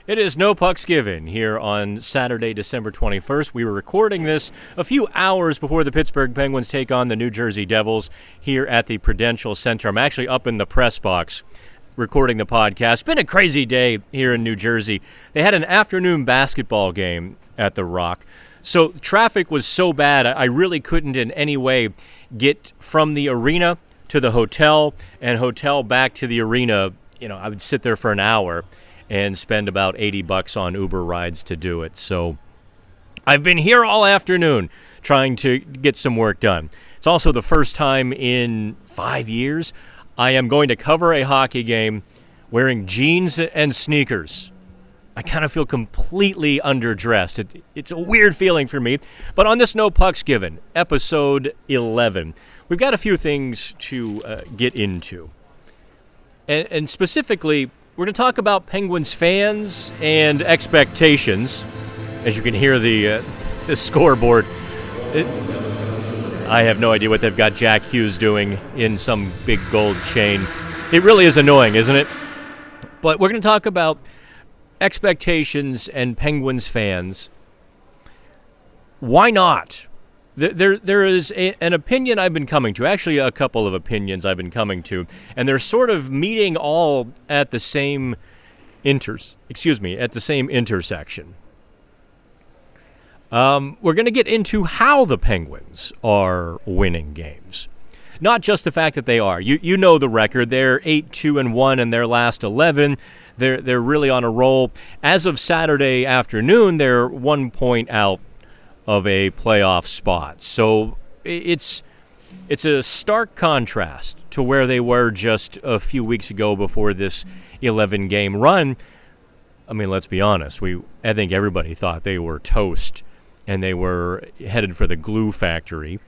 It is No Pucks Given here on Saturday, December 21st. We were recording this a few hours before the Pittsburgh Penguins take on the New Jersey Devils here at the Prudential Center. I'm actually up in the press box recording the podcast. It's been a crazy day here in New Jersey. They had an afternoon basketball game at the Rock. So traffic was so bad, I really couldn't in any way get from the arena to the hotel and hotel back to the arena. You know, I would sit there for an hour and spend about $80 on Uber rides to do it. So I've been here all afternoon trying to get some work done. It's also the first time in 5 years I am going to cover a hockey game wearing jeans and sneakers. I kind of feel completely underdressed. It's a weird feeling for me. But on this No Pucks Given, episode 11, we've got a few things to get into. And specifically, we're going to talk about Penguins fans and expectations. As you can hear the scoreboard, I have no idea what they've got Jack Hughes doing in some big gold chain. It really is annoying, isn't it? But we're going to talk about expectations and Penguins fans. Why not? There is an opinion I've been coming to, actually a couple of opinions I've been coming to, and they're sort of meeting all at the same intersection. We're going to get into how the Penguins are winning games. Not just the fact that they are. You know the record. They're 8-2-1 in their last 11. They're really on a roll. As of Saturday afternoon, they're 1 point out of a playoff spot. So it's a stark contrast to where they were just a few weeks ago before this 11-game run. I mean, let's be honest. I think everybody thought they were toast and they were headed for the glue factory.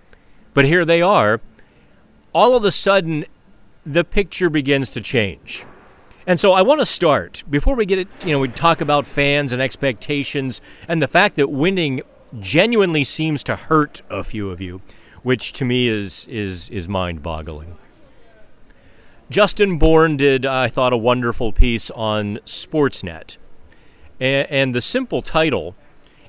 But here they are. All of a sudden, the picture begins to change. And so I want to start, before we get it, we talk about fans and expectations and the fact that winning genuinely seems to hurt a few of you, which to me is mind-boggling. Justin Bourne did, I thought, a wonderful piece on Sportsnet. And the simple title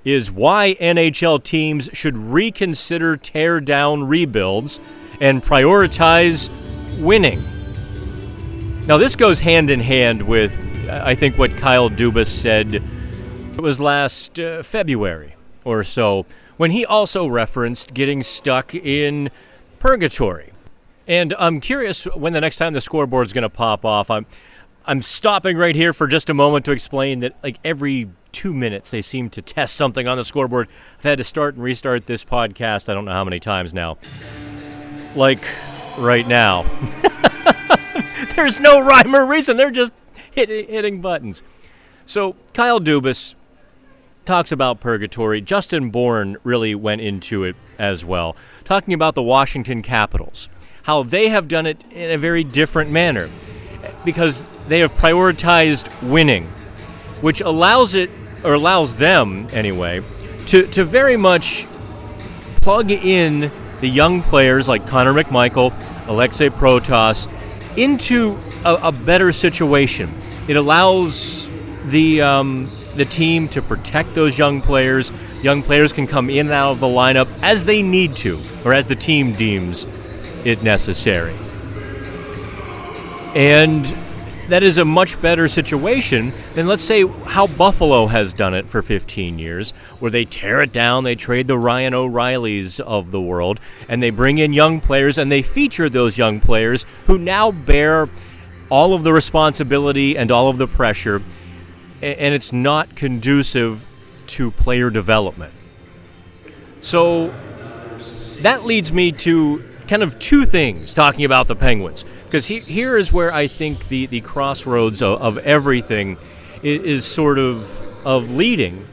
is Why NHL Teams Should Reconsider Tear-Down Rebuilds and Prioritize Winning. Now, this goes hand in hand with, I think, what Kyle Dubas said. It was last February or so, when he also referenced getting stuck in purgatory. And I'm curious when the next time the scoreboard's going to pop off. I'm stopping right here for just a moment to explain that, like, every 2 minutes they seem to test something on the scoreboard. I've had to start and restart this podcast I don't know how many times now. Like, right now. There's no rhyme or reason. They're just hitting buttons. So Kyle Dubas talks about purgatory. Justin Bourne really went into it as well, talking about the Washington Capitals, how they have done it in a very different manner because they have prioritized winning, which allows them anyway to very much plug in the young players like Connor McMichael, Alexei Protas into a better situation. It allows the team to protect those young players. Young players can come in and out of the lineup as they need to, or as the team deems it necessary. And that is a much better situation than, let's say, how Buffalo has done it for 15 years, where they tear it down, they trade the Ryan O'Reillys of the world, and they bring in young players, and they feature those young players who now bear all of the responsibility and all of the pressure, and it's not conducive to player development. So that leads me to kind of two things talking about the Penguins, because here is where I think the crossroads of everything is sort of leading.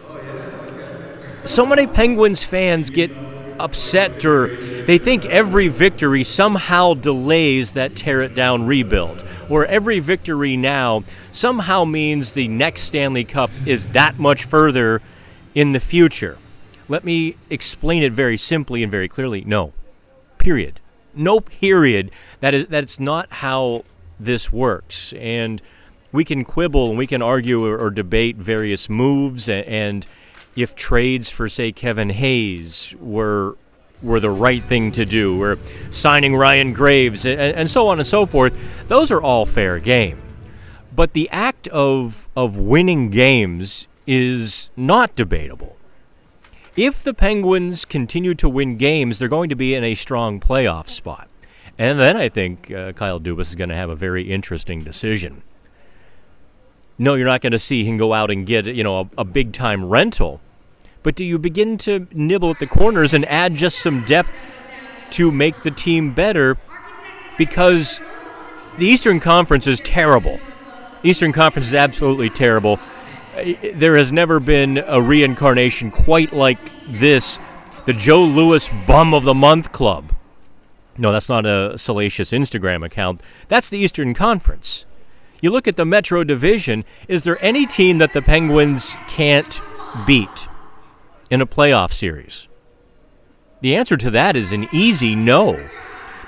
So many Penguins fans get upset, or they think every victory somehow delays that tear-it-down rebuild, or every victory now somehow means the next Stanley Cup is that much further in the future. Let me explain it very simply and very clearly. No. Period. No, period. That's not how this works. And we can quibble and we can argue or debate various moves and if trades for, say, Kevin Hayes were the right thing to do, or signing Ryan Graves, and so on and so forth. Those are all fair game. But the act of winning games is not debatable. If the Penguins continue to win games, they're going to be in a strong playoff spot. And then I think Kyle Dubas is going to have a very interesting decision. No, you're not going to see him go out and get, a big-time rental. But do you begin to nibble at the corners and add just some depth to make the team better? Because the Eastern Conference is terrible. Eastern Conference is absolutely terrible. There has never been a reincarnation quite like this. The Joe Louis Bum of the Month Club. No, that's not a salacious Instagram account. That's the Eastern Conference. You look at the Metro Division, is there any team that the Penguins can't beat in a playoff series? The answer to that is an easy no.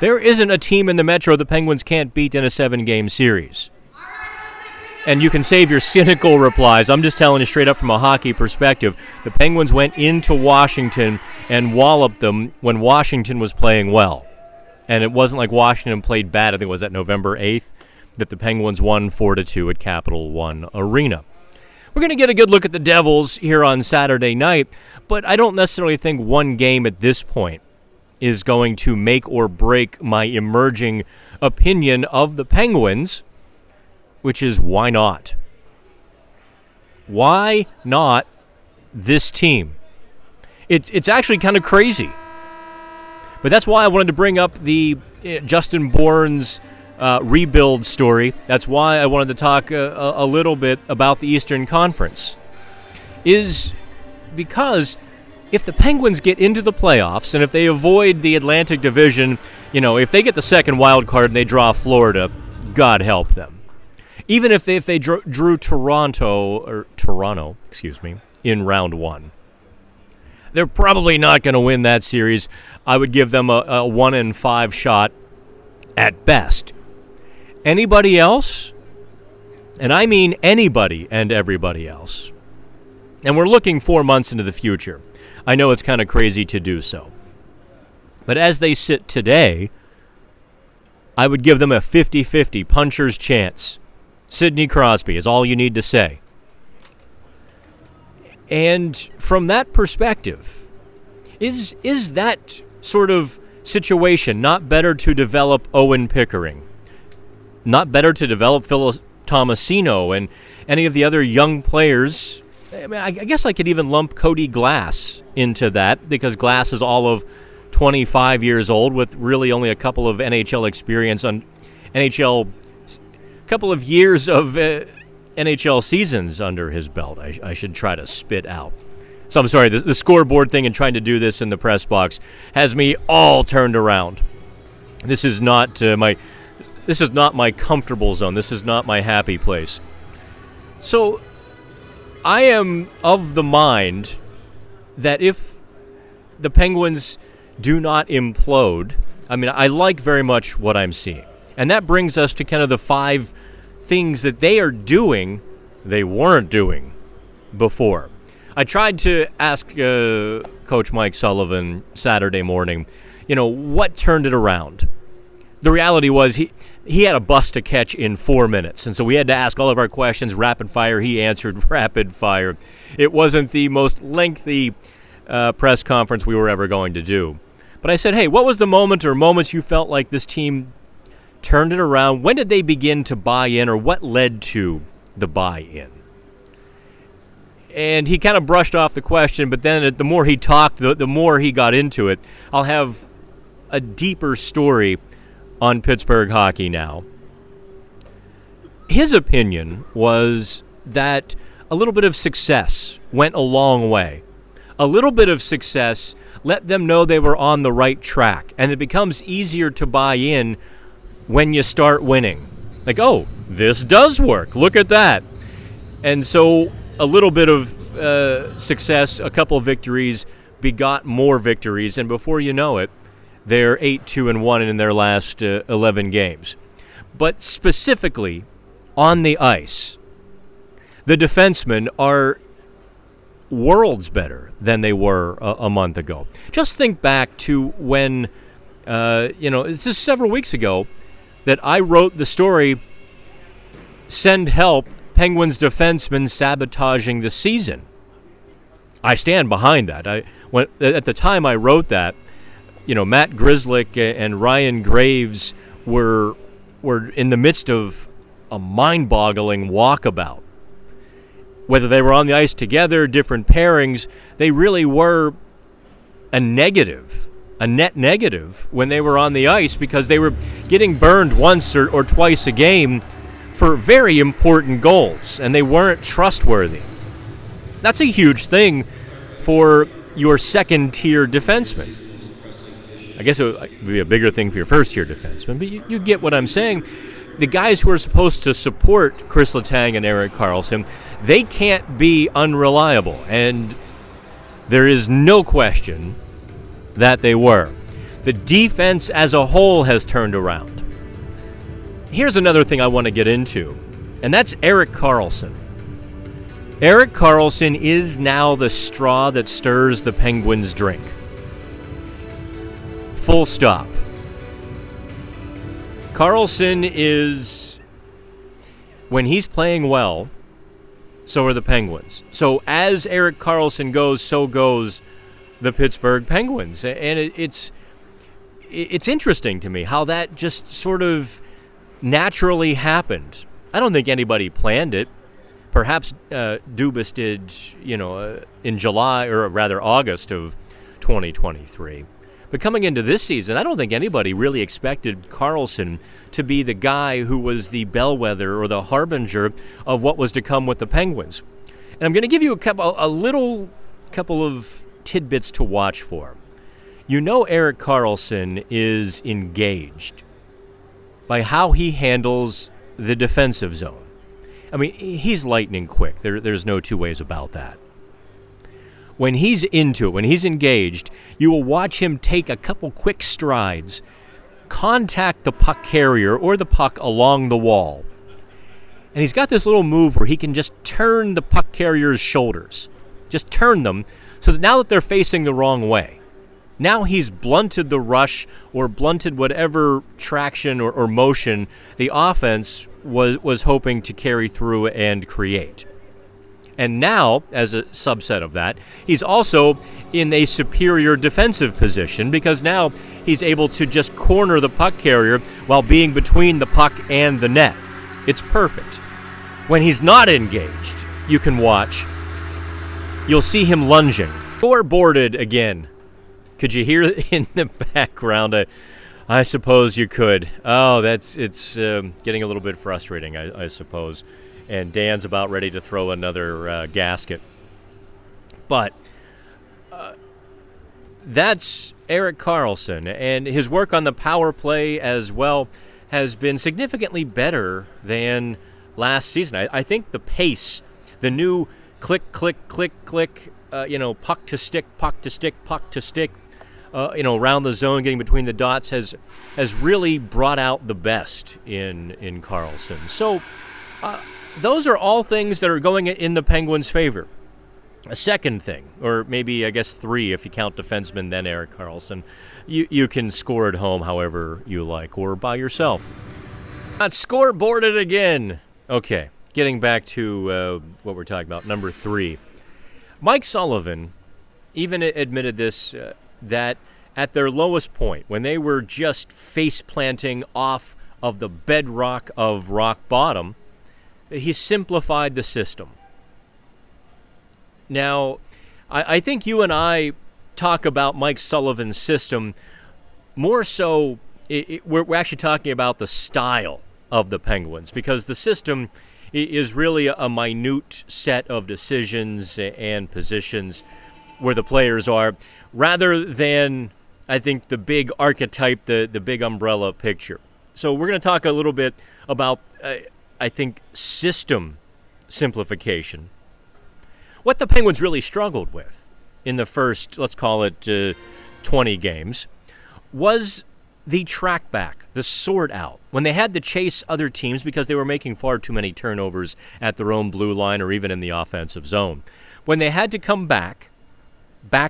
There isn't a team in the Metro the Penguins can't beat in a 7-game series. And you can save your cynical replies. I'm just telling you straight up from a hockey perspective. The Penguins went into Washington and walloped them when Washington was playing well. And it wasn't like Washington played bad. I think it was that November 8th that the Penguins won 4-2 at Capital One Arena. We're going to get a good look at the Devils here on Saturday night, but I don't necessarily think one game at this point is going to make or break my emerging opinion of the Penguins, which is why not? Why not this team? It's actually kind of crazy. But that's why I wanted to bring up the Justin Bourne's rebuild story. That's why I wanted to talk a little bit about the Eastern Conference. Is because if the Penguins get into the playoffs and if they avoid the Atlantic Division, if they get the second wild card and they draw Florida, God help them. Even if they drew Toronto in round one. They're probably not going to win that series. I would give them a 1-5 shot at best. Anybody else? And I mean anybody and everybody else. And we're looking 4 months into the future. I know it's kind of crazy to do so. But as they sit today, I would give them a 50-50 puncher's chance. Sidney Crosby is all you need to say. And from that perspective, is that sort of situation not better to develop Owen Pickering? Not better to develop Phil Tomasino and any of the other young players? I guess I could even lump Cody Glass into that because Glass is all of 25 years old with really only a couple of NHL experience on couple of years of NHL seasons under his belt. I should try to spit out. So I'm sorry, the scoreboard thing and trying to do this in the press box has me all turned around. This is not my comfortable zone. This is not my happy place. So I am of the mind that if the Penguins do not implode, I like very much what I'm seeing. And that brings us to kind of the 5 things that they are doing they weren't doing before. I tried to ask Coach Mike Sullivan Saturday morning, what turned it around? The reality was he had a bus to catch in 4 minutes, and so we had to ask all of our questions rapid fire. He answered rapid fire. It wasn't the most lengthy press conference we were ever going to do. But I said, hey, what was the moment or moments you felt like this team turned it around? When did they begin to buy in, or what led to the buy-in? And he kind of brushed off the question, but then the more he talked, the more he got into it. I'll have a deeper story on Pittsburgh hockey now. His opinion was that a little bit of success went a long way. A little bit of success let them know they were on the right track, and it becomes easier to buy in when you start winning. Like, oh, this does work. Look at that. And so a little bit of success, a couple of victories, begot more victories, and before you know it, they're 8-2-1 in their last 11 games. But specifically, on the ice, the defensemen are worlds better than they were a month ago. Just think back to when, it's just several weeks ago that I wrote the story, Send Help, Penguins defensemen sabotaging the season. I stand behind that. At the time I wrote that, Matt Grzelcyk and Ryan Graves were in the midst of a mind-boggling walkabout. Whether they were on the ice together, different pairings, they really were a net negative when they were on the ice because they were getting burned once or twice a game for very important goals, and they weren't trustworthy. That's a huge thing for your second-tier defenseman. I guess it would be a bigger thing for your first-tier defenseman, but you get what I'm saying. The guys who are supposed to support Chris Letang and Erik Karlsson, they can't be unreliable, and there is no question that they were. The defense as a whole has turned around. Here's another thing I want to get into, and that's Erik Karlsson. Erik Karlsson is now the straw that stirs the Penguins' drink. Full stop. Karlsson is, when he's playing well, so are the Penguins. So as Erik Karlsson goes, so goes the Pittsburgh Penguins. And it's interesting to me how that just sort of naturally happened. I don't think anybody planned it. Perhaps Dubas did, in July, or rather August of 2023. But coming into this season, I don't think anybody really expected Karlsson to be the guy who was the bellwether or the harbinger of what was to come with the Penguins. And I'm going to give you a couple of tidbits to watch for. Erik Karlsson is engaged by how he handles the defensive zone. I mean, he's lightning quick. There's no two ways about that. When he's into it, when he's engaged, you will watch him take a couple quick strides, contact the puck carrier or the puck along the wall. And he's got this little move where he can just turn the puck carrier's shoulders. Just turn them so that now that they're facing the wrong way, now he's blunted the rush or blunted whatever traction or motion the offense was hoping to carry through and create. And now, as a subset of that, he's also in a superior defensive position because now he's able to just corner the puck carrier while being between the puck and the net. It's perfect. When he's not engaged, you can watch, you'll see him lunging. Scoreboarded again. Could you hear it in the background? I suppose you could. Oh, it's getting a little bit frustrating, I suppose. And Dan's about ready to throw another gasket. But that's Erik Karlsson, and his work on the power play as well has been significantly better than last season. I think the pace, the new click, click, click, click, puck to stick, puck to stick, puck to stick, around the zone, getting between the dots, has really brought out the best in Karlsson. So those are all things that are going in the Penguins' favor. A second thing, or maybe I guess three if you count defenseman, then Erik Karlsson, you can score at home however you like, or by yourself. Not scoreboarded again. Okay, getting back to what we're talking about, number 3. Mike Sullivan even admitted this, that at their lowest point, when they were just face-planting off of the bedrock of rock bottom, he simplified the system. Now, I think you and I talk about Mike Sullivan's system more so, we're actually talking about the style of the Penguins, because the system is really a minute set of decisions and positions where the players are, rather than, I think, the big archetype, the big umbrella picture. So we're going to talk a little bit about, I think, system simplification. What the Penguins really struggled with in the first, let's call it 20 games, was the track back, the sort out, when they had to chase other teams because they were making far too many turnovers at their own blue line or even in the offensive zone, when they had to come back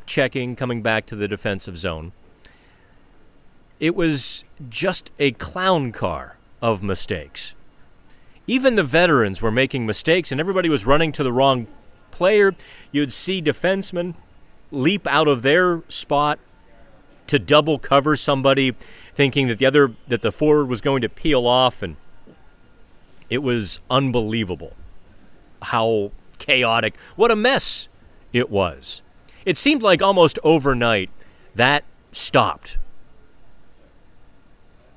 checking, coming back to the defensive zone, it was just a clown car of mistakes. Even the veterans were making mistakes, and everybody was running to the wrong player. You'd see defensemen leap out of their spot to double cover somebody, thinking that the forward was going to peel off, and it was unbelievable how chaotic, what a mess it was. It seemed like almost overnight that stopped.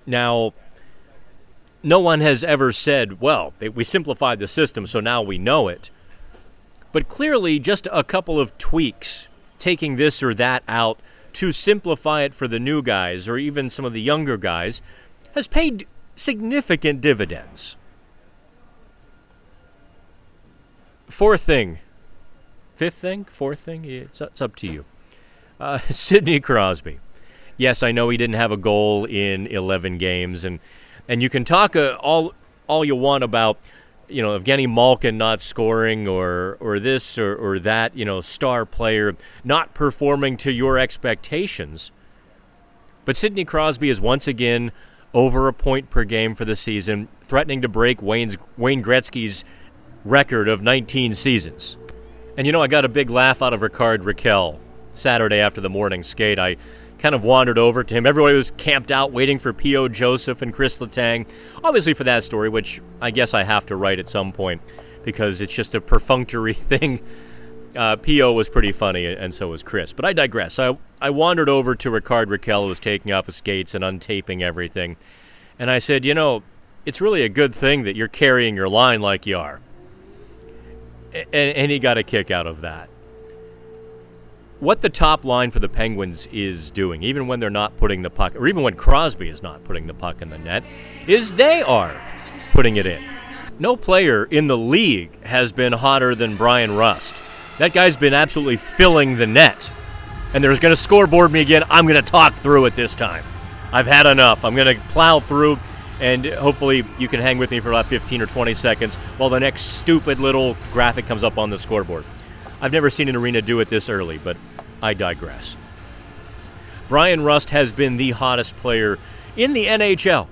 Now, no one has ever said, well, we simplified the system, so now we know it. But clearly, just a couple of tweaks, taking this or that out to simplify it for the new guys or even some of the younger guys, has paid significant dividends. Fifth thing? It's up to you. Sidney Crosby. Yes, I know he didn't have a goal in 11 games, and you can talk all you want about, Evgeny Malkin not scoring or this or that, star player not performing to your expectations. But Sidney Crosby is once again over a point per game for the season, threatening to break Wayne Gretzky's record of 19 seasons. And I got a big laugh out of Rickard Rakell Saturday after the morning skate. I kind of wandered over to him. Everybody was camped out waiting for P.O. Joseph and Chris Letang, obviously for that story, which I guess I have to write at some point because it's just a perfunctory thing. P.O. was pretty funny, and so was Chris. But I digress. I wandered over to Rickard Rakell, who was taking off his skates and untaping everything. And I said, it's really a good thing that you're carrying your line like you are. And he got a kick out of that. What the top line for the Penguins is doing, even when they're not putting the puck, or even when Crosby is not putting the puck in the net, is they are putting it in. No player in the league has been hotter than Brian Rust. That guy's been absolutely filling the net. And there's going to scoreboard me again. I'm going to talk through it this time. I've had enough. I'm going to plow through, and hopefully you can hang with me for about 15 or 20 seconds while the next stupid little graphic comes up on the scoreboard. I've never seen an arena do it this early, but I digress. Brian Rust has been the hottest player in the NHL,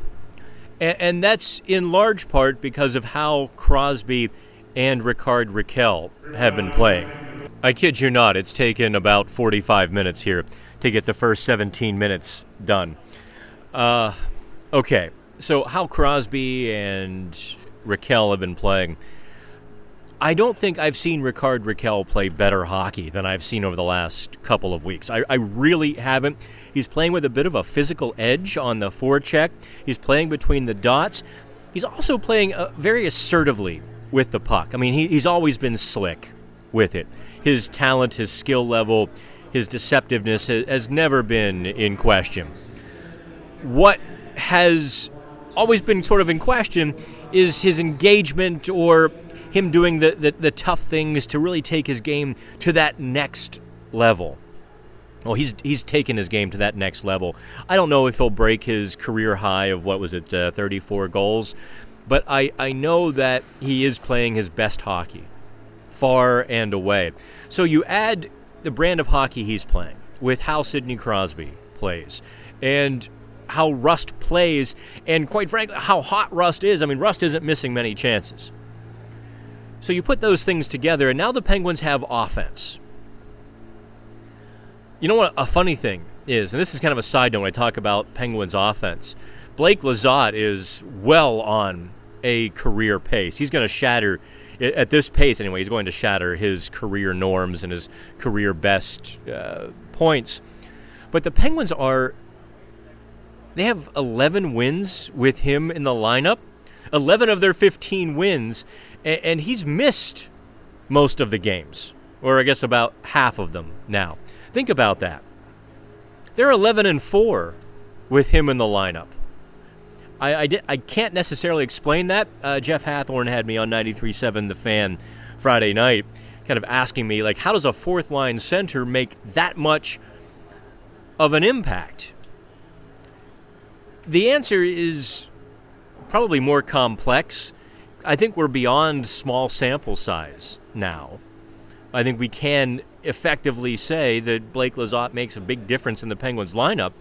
and that's in large part because of how Crosby and Rickard Rakell have been playing. I kid you not, it's taken about 45 minutes here to get the first 17 minutes done. Okay, so how Crosby and Rakell have been playing. I don't think I've seen Rickard Rakell play better hockey than I've seen over the last couple of weeks. I really haven't. He's playing with a bit of a physical edge on the forecheck. He's playing between the dots. He's also playing very assertively with the puck. I mean, he's always been slick with it. His talent, his skill level, his deceptiveness has never been in question. What has always been sort of in question is his engagement or him doing the tough things to really take his game to that next level. Well, he's taken his game to that next level. I don't know if he'll break his career high of, 34 goals, but I know that he is playing his best hockey, far and away. So you add the brand of hockey he's playing with how Sidney Crosby plays and how Rust plays, and quite frankly, how hot Rust is. I mean, Rust isn't missing many chances. So you put those things together, and now the Penguins have offense. You know what a funny thing is, and this is kind of a side note when I talk about Penguins offense. Blake Lizotte is well on a career pace. He's going to shatter, at this pace anyway, he's going to shatter his career norms and his career best points. But the Penguins they have 11 wins with him in the lineup. 11 of their 15 wins, and he's missed most of the games, or I guess about half of them now. Think about that. They're 11-4 with him in the lineup. I can't necessarily explain that. Jeff Hathorn had me on 93.7 The Fan Friday night, kind of asking me, how does a fourth-line center make that much of an impact? The answer is probably more complex. I think we're beyond small sample size now. I think we can effectively say that Blake Lizotte makes a big difference in the Penguins lineup.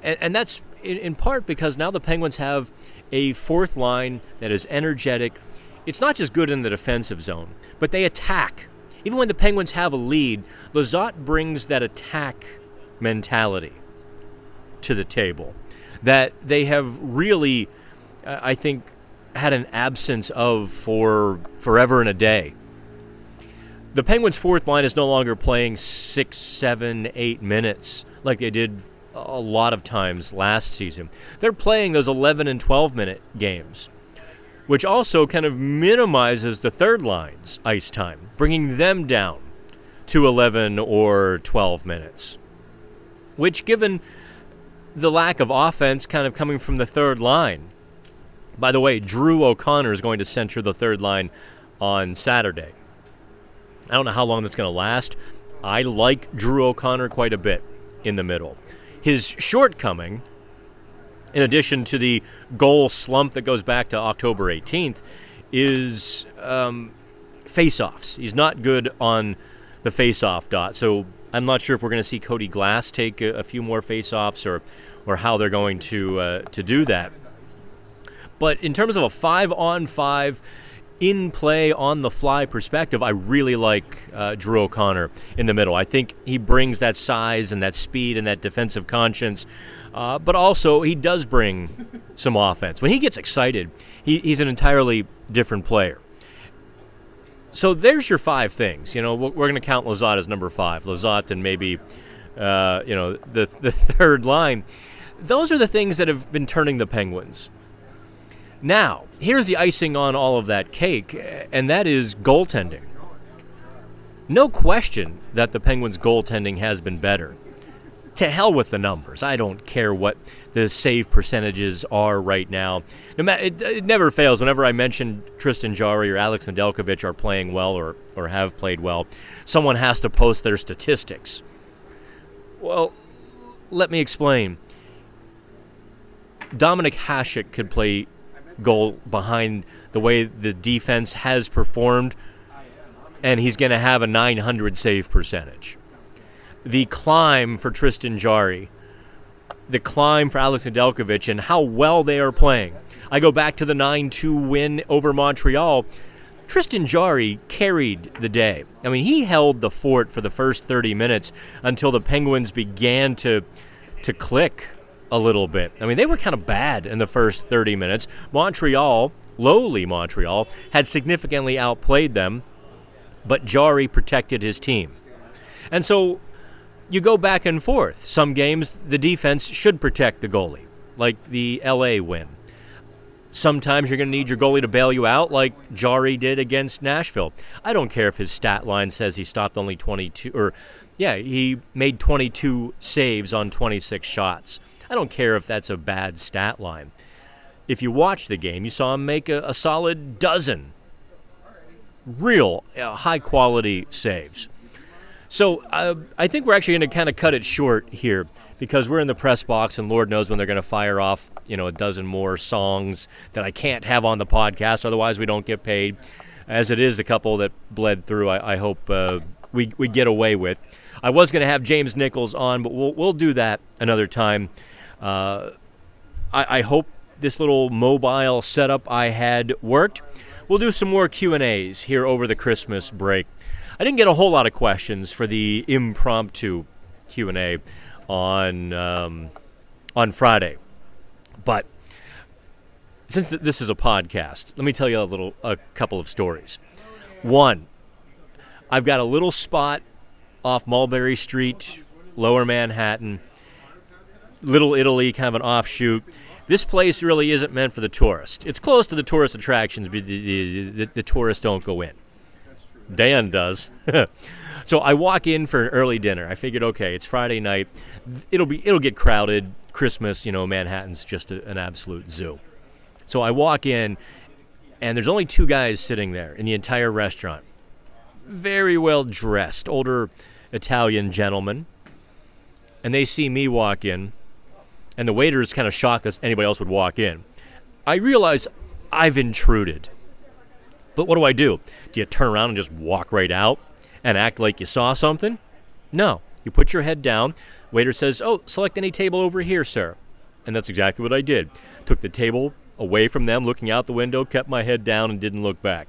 And that's in part because now the Penguins have a fourth line that is energetic. It's not just good in the defensive zone, but they attack. Even when the Penguins have a lead, Lizotte brings that attack mentality to the table that they have really, I think, had an absence of for forever and a day. The Penguins' fourth line is no longer playing 6, 7, 8 minutes like they did a lot of times last season. They're playing those 11 and 12-minute games, which also kind of minimizes the third line's ice time, bringing them down to 11 or 12 minutes, which, given the lack of offense kind of coming from the third line. By the way, Drew O'Connor is going to center the third line on Saturday. I don't know how long that's going to last. I like Drew O'Connor quite a bit in the middle. His shortcoming, in addition to the goal slump that goes back to October 18th, is face-offs. He's not good on the face-off dot, so I'm not sure if we're going to see Cody Glass take a few more face-offs or how they're going to do that. But in terms of a 5-on-5 in-play, on-the-fly perspective, I really like Drew O'Connor in the middle. I think he brings that size and that speed and that defensive conscience, but also he does bring some offense. When he gets excited, he's an entirely different player. So there's your 5 things. You know, we're going to count Lizotte as number 5. Lizotte and maybe, the third line. Those are the things that have been turning the Penguins. Now, here's the icing on all of that cake, and that is goaltending. No question that the Penguins' goaltending has been better. To hell with the numbers. I don't care what the save percentages are right now. No matter, it never fails. Whenever I mention Tristan Jarry or Alex Nedeljkovic are playing well or have played well, someone has to post their statistics. Well, let me explain. Dominik Hasek could play goal behind the way the defense has performed, and he's going to have a .900 save percentage. The climb for Tristan Jarry, the climb for Alex Nedeljkovic, and how well they are playing. I go back to the 9-2 win over Montreal. Tristan Jarry carried the day. I mean, he held the fort for the first 30 minutes until the Penguins began to click a little bit. I mean, they were kind of bad in the first 30 minutes. Montreal, lowly Montreal, had significantly outplayed them, but Jarry protected his team. And so you go back and forth. Some games, the defense should protect the goalie, like the LA win. Sometimes you're going to need your goalie to bail you out, like Jarry did against Nashville. I don't care if his stat line says he stopped only 22, he made 22 saves on 26 shots. I don't care if that's a bad stat line. If you watch the game, you saw him make a solid dozen real high-quality saves. So I think we're actually going to kind of cut it short here because we're in the press box, and Lord knows when they're going to fire off, a dozen more songs that I can't have on the podcast. Otherwise, we don't get paid. As it is, the couple that bled through, I hope we get away with. I was going to have James Nichols on, but we'll do that another time. I hope this little mobile setup I had worked. We'll do some more Q&As here over the Christmas break. I didn't get a whole lot of questions for the impromptu Q&A on Friday. But since this is a podcast, let me tell you a couple of stories. One, I've got a little spot off Mulberry Street, Lower Manhattan, Little Italy, kind of an offshoot. This place really isn't meant for the tourist. It's close to the tourist attractions, but the tourists don't go in. Dan does. So I walk in for an early dinner. I figured, okay, it's Friday night. It'll get crowded. Christmas, Manhattan's just an absolute zoo. So I walk in, and there's only 2 guys sitting there in the entire restaurant. Very well dressed, older Italian gentlemen. And they see me walk in, and the waiter is kind of shocked that anybody else would walk in. I realize I've intruded. But what do? Do you turn around and just walk right out and act like you saw something? No. You put your head down. Waiter says, "Oh, select any table over here, sir." And that's exactly what I did. Took the table away from them, looking out the window, kept my head down, and didn't look back.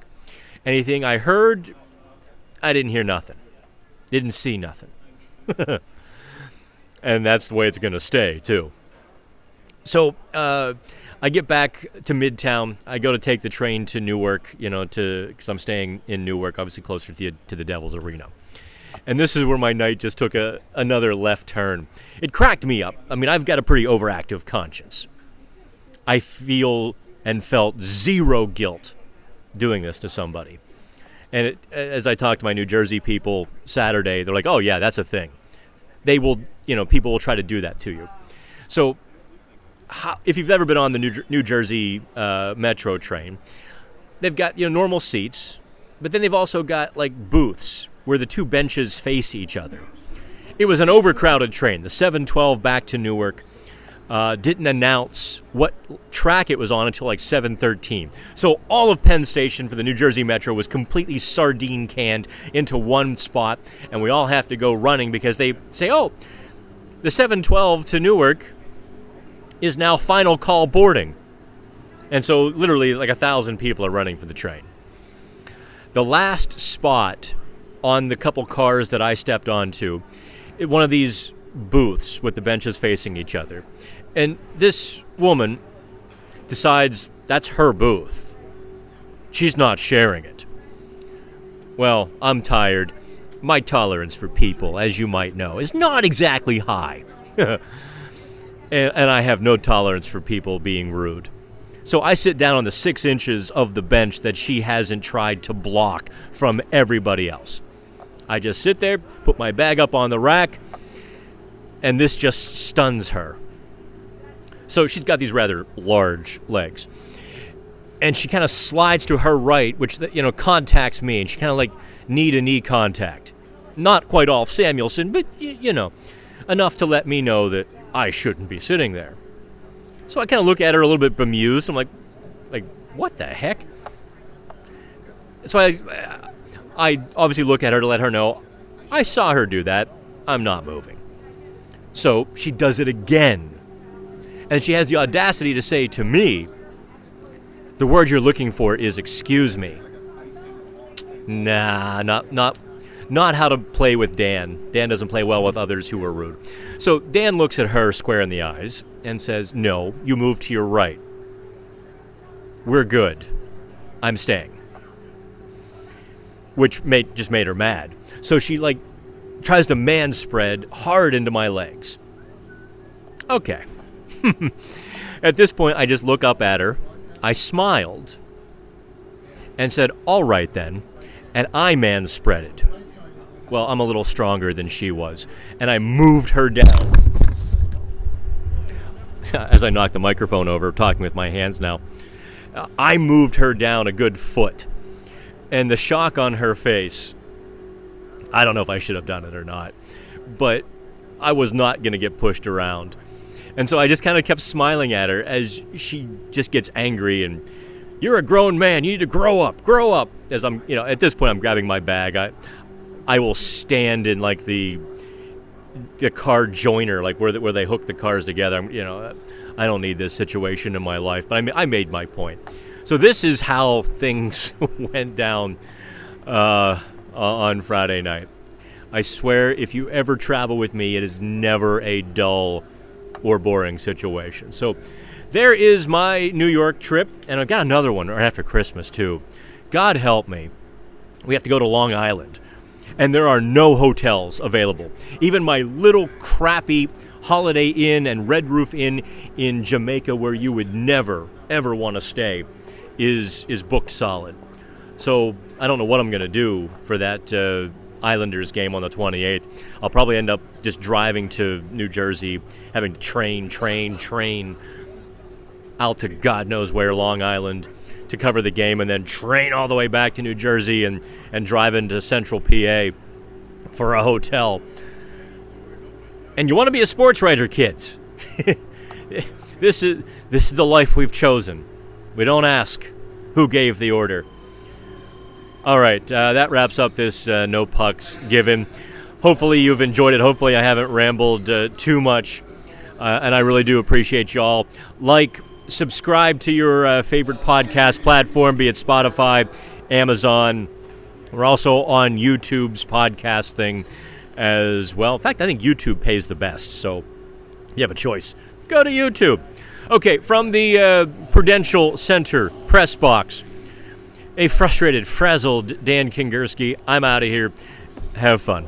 Anything I heard, I didn't hear nothing. Didn't see nothing. And that's the way it's going to stay, too. So I get back to Midtown. I go to take the train to Newark, because I'm staying in Newark, obviously closer to the Devils Arena. And this is where my night just took another left turn. It cracked me up. I mean, I've got a pretty overactive conscience. I feel and felt zero guilt doing this to somebody. And as I talked to my New Jersey people Saturday, they're like, "Oh, yeah, that's a thing." They will, people will try to do that to you. So if you've ever been on the New Jersey Metro train, they've got, normal seats, but then they've also got, like, booths where the two benches face each other. It was an overcrowded train. The 712 back to Newark didn't announce what track it was on until like 7:13. So all of Penn Station for the New Jersey Metro was completely sardine canned into one spot, and we all have to go running because they say, "Oh, the 712 to Newark is now final call boarding." And so literally like 1,000 people are running for the train. The last spot on the couple cars that I stepped onto, one of these booths with the benches facing each other. And this woman decides that's her booth. She's not sharing it. Well, I'm tired. My tolerance for people, as you might know, is not exactly high. and I have no tolerance for people being rude. So I sit down on the 6 inches of the bench that she hasn't tried to block from everybody else. I just sit there, put my bag up on the rack, and this just stuns her. So she's got these rather large legs. And she kind of slides to her right, which, contacts me, and she kind of like knee-to-knee contact. Not quite Olaf Samuelson, but, enough to let me know that I shouldn't be sitting there. So I kind of look at her a little bit bemused. I'm like, what the heck? So I obviously look at her to let her know I saw her do that. I'm not moving. So she does it again. And she has the audacity to say to me, "The word you're looking for is excuse me." Nah, not how to play with Dan. Dan doesn't play well with others who are rude. So Dan looks at her square in the eyes and says, "No, you move to your right. We're good. I'm staying." Which just made her mad. So she, tries to man spread hard into my legs. Okay. At this point, I just look up at her. I smiled and said, "All right, then." And I man spreaded. Well, I'm a little stronger than she was. And I moved her down. As I knocked the microphone over, talking with my hands now. I moved her down a good foot. And the shock on her face, I don't know if I should have done it or not, but I was not going to get pushed around. And so I just kind of kept smiling at her as she just gets angry and, "You're a grown man, you need to grow up. As I'm, at this point I'm grabbing my bag. I will stand in the car joiner, where they hook the cars together. I don't need this situation in my life, but I made my point. So this is how things went down on Friday night. I swear, if you ever travel with me, it is never a dull or boring situation. So there is my New York trip, and I've got another one right after Christmas, too. God help me. We have to go to Long Island, and there are no hotels available. Even my little crappy Holiday Inn and Red Roof Inn in Jamaica, where you would never, ever want to stay, is booked solid. So I don't know what I'm going to do for that Islanders game on the 28th. I'll probably end up just driving to New Jersey, having to train out to God knows where, Long Island, to cover the game, and then train all the way back to New Jersey and drive into Central PA for a hotel. And you want to be a sports writer, kids. This is the life we've chosen. We don't ask who gave the order. All right, that wraps up this No Pucks Given. Hopefully you've enjoyed it. Hopefully I haven't rambled too much, and I really do appreciate y'all. Like, subscribe to your favorite podcast platform, be it Spotify, Amazon. We're also on YouTube's podcast thing as well. In fact, I think YouTube pays the best, so you have a choice. Go to YouTube. Okay, from the Prudential Center press box, a frustrated, frazzled Dan Kingerski. I'm out of here. Have fun.